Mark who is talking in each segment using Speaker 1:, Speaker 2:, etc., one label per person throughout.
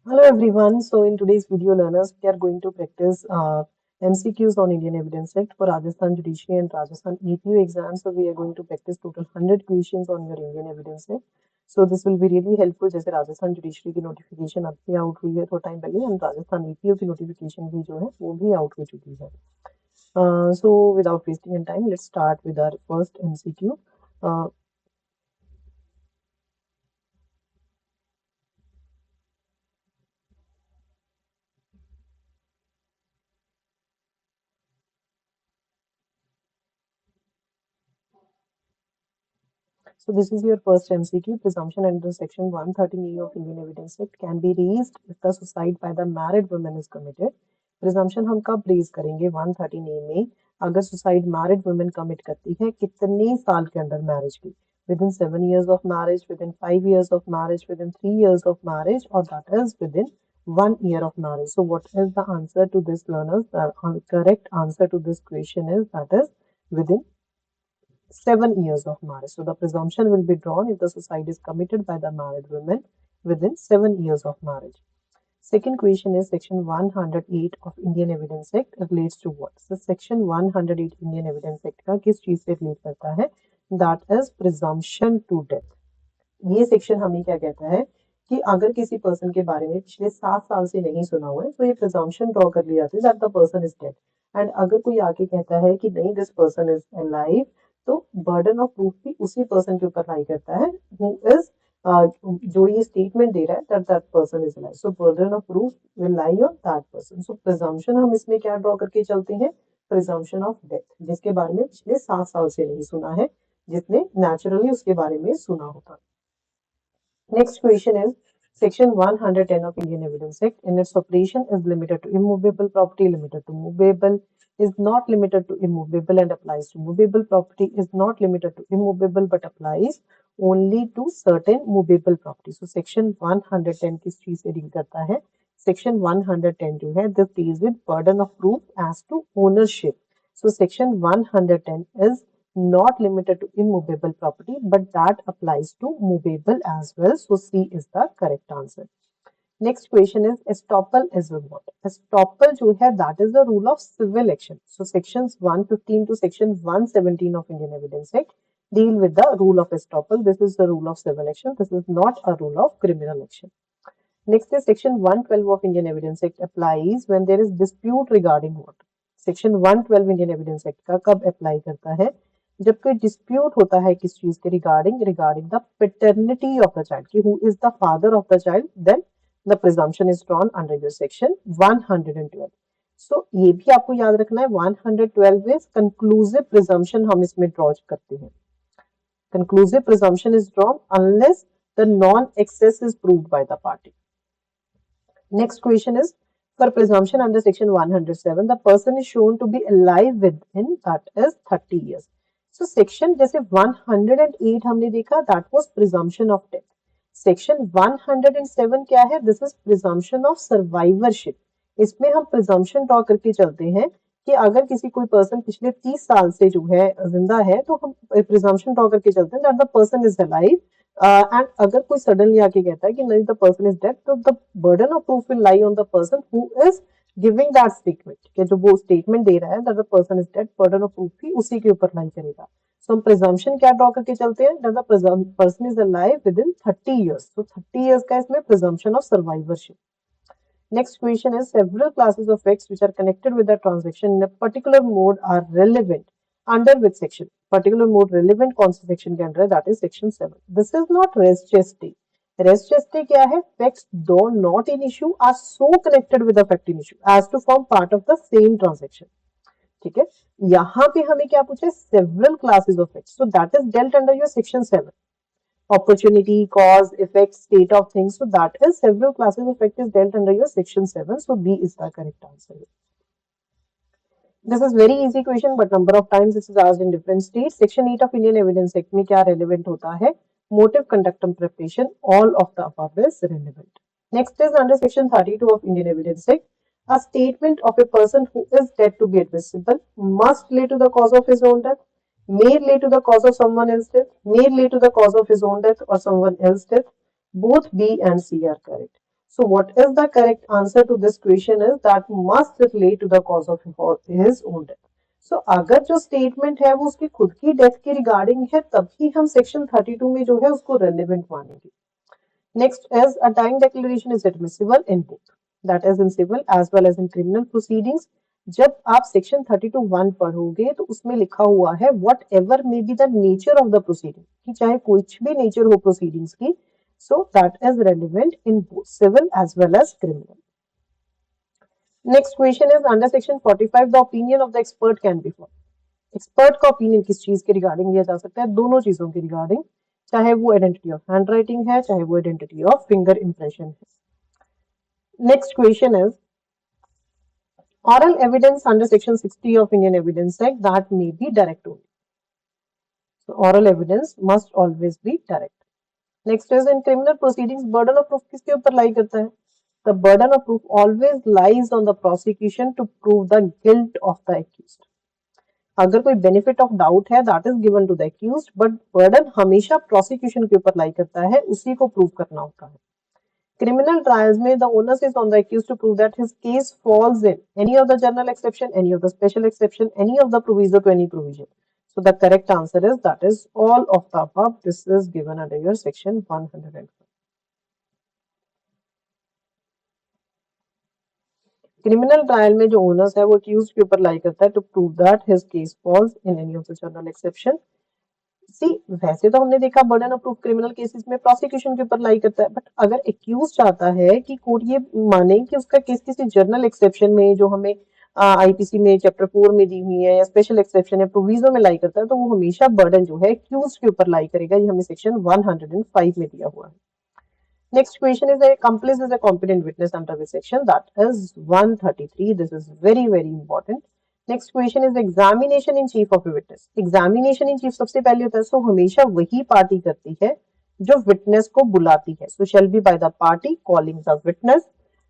Speaker 1: Hello everyone. So in today's video, learners, we are going to practice MCQs on Indian Evidence Act for Rajasthan Judiciary and Rajasthan EPU exams. So we are going to practice total 100 questions on your Indian Evidence Act. So this will be really helpful. जैसे Rajasthan judiciary की notification अब भी out हुई है थोड़ा time पहले and Rajasthan EPO की notification भी जो है वो भी आउट हो चुकी है. So without wasting any time, let's start with our first MCQ. So this is your first MCQ. Presumption under Section 113E of Indian Evidence Act can be raised if the suicide by the married woman is committed. Presumption हम कब raise करेंगे 113A में अगर suicide married women commit करती है कितने साल के अंदर मैरिज की within 7 years of marriage, within 5 years of marriage, within 3 years of marriage, or that is within 1 year of marriage. So what is the answer to this, learners? The correct answer to this question is that is within 7 years of marriage. So the presumption will be drawn if the suicide is committed by the married woman within 7 years of marriage. Second question is Section 108 of Indian Evidence Act relates to what? So Section 108 Indian Evidence Act का किस चीज से relate करता है? That is presumption to death. ये section हमें क्या कहता है कि अगर किसी पर्सन के बारे में पिछले 7 साल से नहीं सुना हुआ है तो ये प्रिजम्पशन ड्रॉ कर लिया जाता है that the person is dead. And अगर कोई आके कहता है कि नहीं दिस पर्सन इज अलाइव तो बर्डन ऑफ प्रूफ भी उसी पर्सन के ऊपर लाई करता है हु इज जो ये स्टेटमेंट दे रहा है that that person is alive. So burden of proof will lie on that person. So presumption हम इसमें क्या ड्रॉ करके चलते हैं? प्रिजम्पशन ऑफ डेथ, जिसके बारे में पिछले 7 साल से नहीं सुना है, जिसने नेचुरली उसके बारे में सुना होता. Next question is Section 110 of Indian Evidence Act in its operation is limited to immovable property, limited to movable, is not limited to immovable and applies to movable property, is not limited to immovable but applies only to certain movable property. So Section 110 किस चीज से deal करता है? Section 110 जो है this deals with burden of proof as to ownership. So Section 110 is not limited to immovable property, but that applies to movable as well. So C is the correct answer. Next question is estoppel is what? Estoppel जो है that is the rule of civil action. So sections 115 to section 117 of Indian Evidence Act deal with the rule of estoppel. This is the rule of civil action. This is not a rule of criminal action. Next is section 112 of Indian Evidence Act applies when there is dispute regarding what? Section 112 Indian Evidence Act का कब apply करता है? जब कोई dispute होता है किस चीज के regarding the paternity of the child कि who is the father of the child, then the presumption is drawn under your section 112. So ये भी आपको याद रखना है 112 में कंक्लूसिव प्रिजम्पशन हम इसमें ड्रॉ करते हैं. Conclusive presumption is drawn unless the non access is proved by the party. Next question is for presumption under section 107 the person is shown to be alive within that is 30 years. So section जैसे 108 हमने देखा that was presumption of death. Section 107 क्या है? This is presumption of survivorship. इसमें हम presumption draw करके चलते हैं कि अगर किसी कोई पर्सन पिछले 30 साल से जो है जिंदा है तो हम presumption ड्रॉ करके चलते हैं that the person is alive. And अगर कोई सडनली आके कहता है कि नहीं द पर्सन इज डेड तो the burden of proof will lie on the person who is giving that statement कि जो वो स्टेटमेंट दे रहा है that the person is dead, burden of proof भी उसी के ऊपर लाई करेगा. सो हम प्रिजम्पशन क्या ड्रॉ करके चलते हैं that the person is alive with in 30 years. तो 30 इयर्स का इसमें presumption of survivorship. Next question is several classes of facts which are connected with the transaction in a particular mode are relevant under which section? Particular mode relevant कौन सी section के अंदर है? That is section 7. This is not res geste. Res geste क्या है? Facts though not in issue are so connected with the fact in issue as to form part of the same transaction. ठीक है, यहाँ पे हमें क्या पूछे? Several classes of facts. So that is dealt under your section 7. Opportunity, cause, effect, state of things. So that is several classes of fact is dealt under your section 7. So B is the correct answer. This is very easy question, but number of times this is asked in different states. Section 8 of Indian Evidence Act में क्या relevant होता है? Motive, conduct and preparation. All of the above is relevant. Next is under section 32 of Indian Evidence Act. A statement of a person who is dead to be admissible must relate to the cause of his own death, may relate to the cause of someone else's death, may relate to the cause of his own death or someone else's death. Both B and C are correct. So what is the correct answer to this question is that must relate to the cause of his own death. So अगर जो statement है वो उसकी खुद की death के regarding है तभी हम सेक्शन 32 में जो है उसको रेलिवेंट मानेंगे. Next is a dying declaration is admissible in both, that is in civil as well as in criminal proceedings. जब आप सेक्शन 32(1) पढ़ोगे तो उसमें लिखा हुआ है what ever may be the nature of the proceeding, कि चाहे कुछ भी नेचर हो प्रोसीडिंग्स की, so that is relevant in both civil as well as criminal. Next question is under section 45 the opinion of the expert can be for. Expert का opinion किस चीज के रिगार्डिंग लिया जा सकता है? दोनों चीजों के रिगार्डिंग, चाहे वो आइडेंटिटी ऑफ हैंड राइटिंग है, चाहे वो आइडेंटिटी ऑफ फिंगर इंप्रेशन है. Next question is oral evidence under section 60 of Indian Evidence Act that may be direct only. So oral evidence must always be direct. Next is in criminal proceedings burden of proof किसके ऊपर lie करता है? The burden of proof always lies on the prosecution to prove the guilt of the accused. अगर कोई benefit of doubt है that is given to the accused, but burden हमेशा prosecution के ऊपर लाई करता है, उसी को प्रूव करना होता है. क्रिमिनल ट्रायल्स में the onus is on the accused to prove that his case falls in any of the general exception, any of the special exception, any of the proviso to any provision. So the correct answer is that is all of the above. This is given under your section 105. Criminal trial में जो owners है वो accused के ऊपर lie करता है to prove that his case falls in any of the general exception. See वैसे तो हमने देखा burden of proof criminal cases में प्रोसिक्यूशन के ऊपर लाई करता है, बट अगर एक्यूज चाहता है कि कोर्ट ये माने कि उसका केस किसी जनरल एक्सेप्शन में जो हमें आईपीसी में चैप्टर 4 में दी हुई है या स्पेशल एक्सेप्शन या प्रोविजो में लाई करता है, तो वो हमेशा बर्डन जो है एक्यूज के ऊपर लाई करेगा. ये हमें सेक्शन 105 में दिया हुआ है. Next question is a accomplice is a competent witness under this section, that is 133. This is very important. Next question is examination in chief of a witness. Examination in chief सबसे पहले होता है, so हमेशा वही party करती है जो witness को बुलाती है. So shall be by the party calling the witness.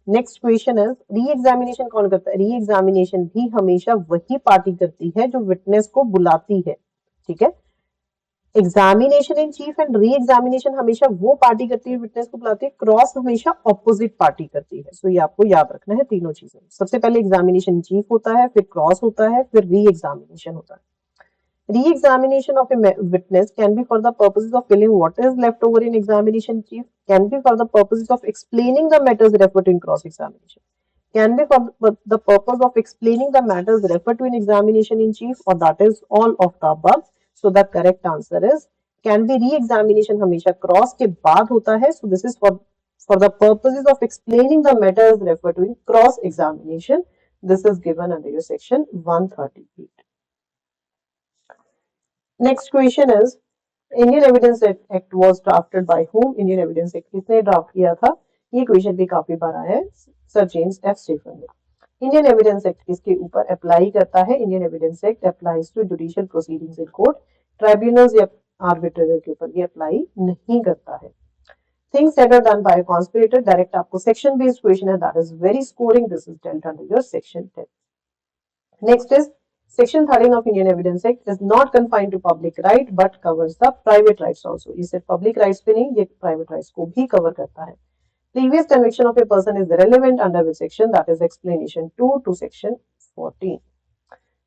Speaker 1: Next question is re examination कौन करता है? री एग्जामिनेशन भी हमेशा वही पार्टी करती है जो विटनेस को बुलाती है. ठीक है, examination in cheap and re examination हमेशा वो पार्टी करती है विटनेस को बुलाती है, क्रॉस हमेशा ऑपोजिट पार्टी करती है. सो ये आपको याद रखना है तीनों चीजें. सबसे पहले एग्जामिनेशन इन चीफ होता है, फिर क्रॉस होता है, फिर री एग्जामिनेशन होता है. Re-examination of a witness can be for the purposes of filling what is left over in examination chief, can be for the purposes of explaining the matters referred to in cross-examination, can be for the purpose of explaining the matters referred to in examination in chief, or that is all of the above. So the correct answer is can be. Re-examination हमेशा cross के बाद होता है. So this is for the purposes of explaining the matters referred to in cross-examination. This is given under your section 138. Next question is Indian Evidence Act was drafted by whom? Indian Evidence Act किसने draft किया था? ये question भी काफी बार आया है, sir James F Stephen ने. इंडियन एविडेंस एक्ट किसके ऊपर अप्लाई करता है? Indian Evidence Act applies to judicial proceedings in court, tribunals या आर्बिट्रेटर के ऊपर ये अप्लाई नहीं करता है. Things that are done by a conspirator, direct आपको सेक्शन बेस्ड क्वेश्चन है, that is very scoring. This is dealt under your section 10. Next is Section 13 of Indian Evidence Act is not confined to public right but covers the private rights also. ये सिर्फ public rights पे नहीं, ये private rights को भी cover करता है. Previous conviction of a person is relevant under which section? That is explanation 2 to section 14.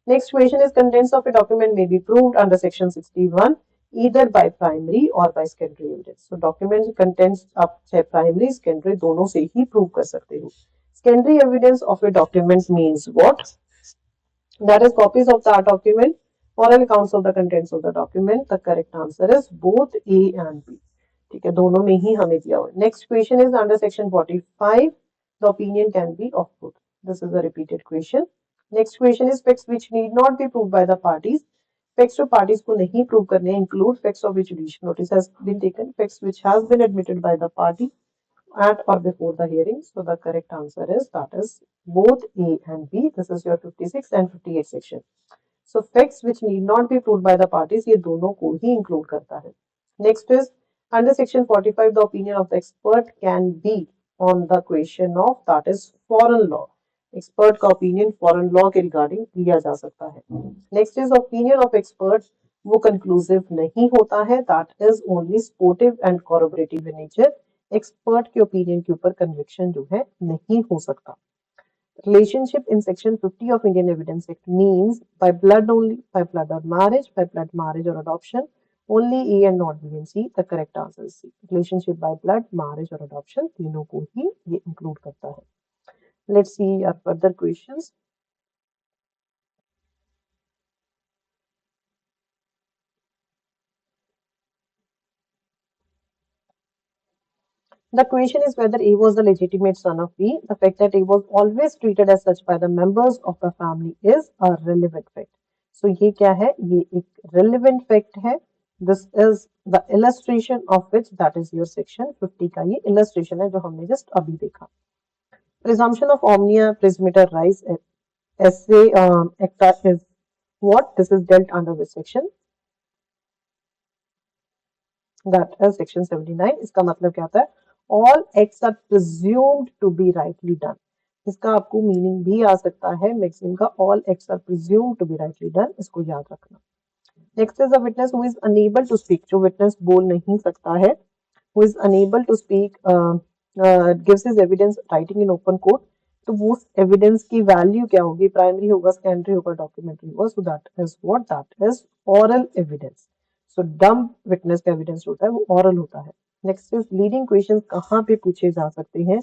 Speaker 1: Next question is contents of a document may be proved under section 61 either by primary or by secondary evidence. So document contents आप चाहे primary, secondary दोनों से ही prove कर सकते हो. Secondary evidence of a document means what? That is copies of that document, oral accounts of the contents of the document. The correct answer is both A and B. ठीक है, दोनों में ही हमें दिया हुआ. Next question is under section 45. The opinion can be of both. This is a repeated question. Next question is facts which need not be proved by the parties. Facts जो parties को नहीं prove करने include facts of which judicial notice has been taken, facts which has been admitted by the party at or before the hearing. So the correct answer is that is both A and B. This is your 56 and 58 section. So facts which need not be proved by the parties ये दोनों को ही include करता है. Next is under section 45 the opinion of the expert can be on the question of that is foreign law. Expert का opinion foreign law के regarding लिया जा सकता है. Next is opinion of expert वो conclusive नहीं होता है, that is only supportive and corroborative in nature. Expert के ओपिनियन के ऊपर कन्विक्शन जो है नहीं हो सकता। Relationship in Section 50 of Indian Evidence Act means by blood only, by blood or marriage or adoption, only A and not B and C. The correct answer is C. Relationship by blood, marriage or adoption तीनों को ही ये include करता है. Let's see our further questions. The question is whether A was the legitimate son of B. The fact that A was always treated as such by the members of the family is a relevant fact. So ये क्या है? ये एक relevant fact है. This is the illustration of which, that is your section 50 का ये illustration है जो हमने just अभी देखा. Presumption of omnia prismiter rise essay acta is what? This is dealt under which section? That is section 79. इसका मतलब क्या होता है? All acts are presumed to be rightly done. इसका आपको मीनिंग भी आ सकता है मैक्सिम का all acts are presumed to be rightly done. इसको याद रखना. Next is a witness who is unable to speak. जो witness बोल नहीं सकता है, who is unable to speak, gives his evidence writing in open court. तो वो एविडेंस की वैल्यू क्या होगी? प्राइमरी होगा, सेकेंडरी होगा, डॉक्यूमेंट्री होगा. So that is what? That is oral evidence. So dumb witness का एविडेंस होता है वो ओरल होता है. नेक्स्ट इज लीडिंग क्वेश्चंस कहाँ पे पूछे जा सकते हैं?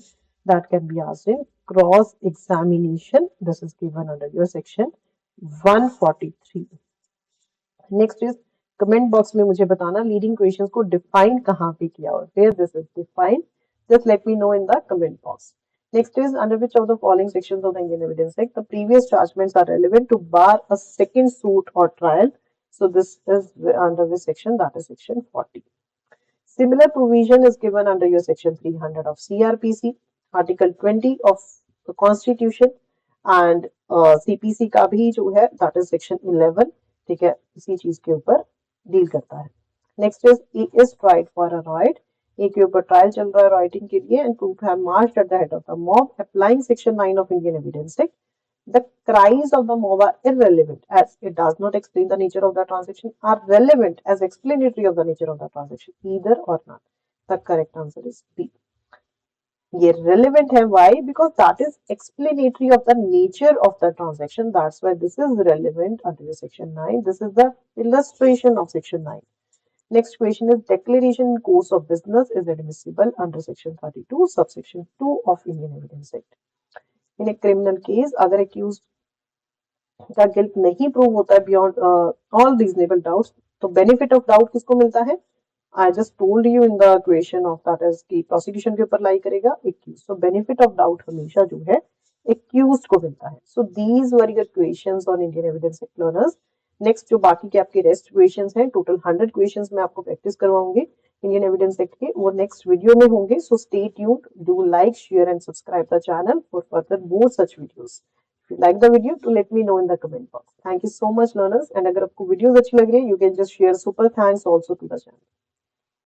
Speaker 1: That can be asked in cross examination. This is given under your section 143. Next is comment box में मुझे बताना लीडिंग क्वेश्चंस को डिफाइन कहाँ पे किया और where this is defined. Just let me know in the comment box. Next is under which of the following sections of the Indian Evidence Act the previous chargements are relevant to bar a second suit or trial. So this is under which section? That is section 40. Similar provision is given under your section 300 of CRPC, article 20 of the Constitution and CPC का भी जो है that is section 11. ठीक है, इसी चीज के ऊपर डील करता है. Next is he is tried for a riot. A के ऊपर ट्रायल चल रहा है राइटिंग के लिए and troop have marched at the head of the mob applying section 9 of Indian Evidence Act. The cries of the mob are irrelevant as it does not explain the nature of the transaction, are relevant as explanatory of the nature of the transaction, either or not. The correct answer is B. ये relevant है. Why? Because that is explanatory of the nature of the transaction. That's why this is relevant under section 9. This is the illustration of section 9. Next question is declaration in course of business is admissible under section 32 subsection 2 of Indian Evidence Act. In a criminal case अगर accused का guilt नहीं prove होता है beyond all reasonable doubts तो benefit of doubt किसको मिलता है? I just told you in the equation of that is कि prosecution के ऊपर लाई करेगा accused. So benefit of doubt हमेशा जो है accused को मिलता है. So these were your questions on Indian Evidence Act learners. Next जो बाकी के आपके रेस्ट क्वेश्चंस हैं टोटल 100 क्वेश्चंस मैं आपको प्रैक्टिस करवाऊंगी इंडियन एविडेंस एक्ट के, वो नेक्स्ट वीडियो में होंगे. So stay tuned, do like, share and subscribe the channel for further more such videos. If you like the video to let me know in the comment box. Thank you so much learners. And अगर आपको videos अच्छी लग रही है you can just share super thanks also to the channel.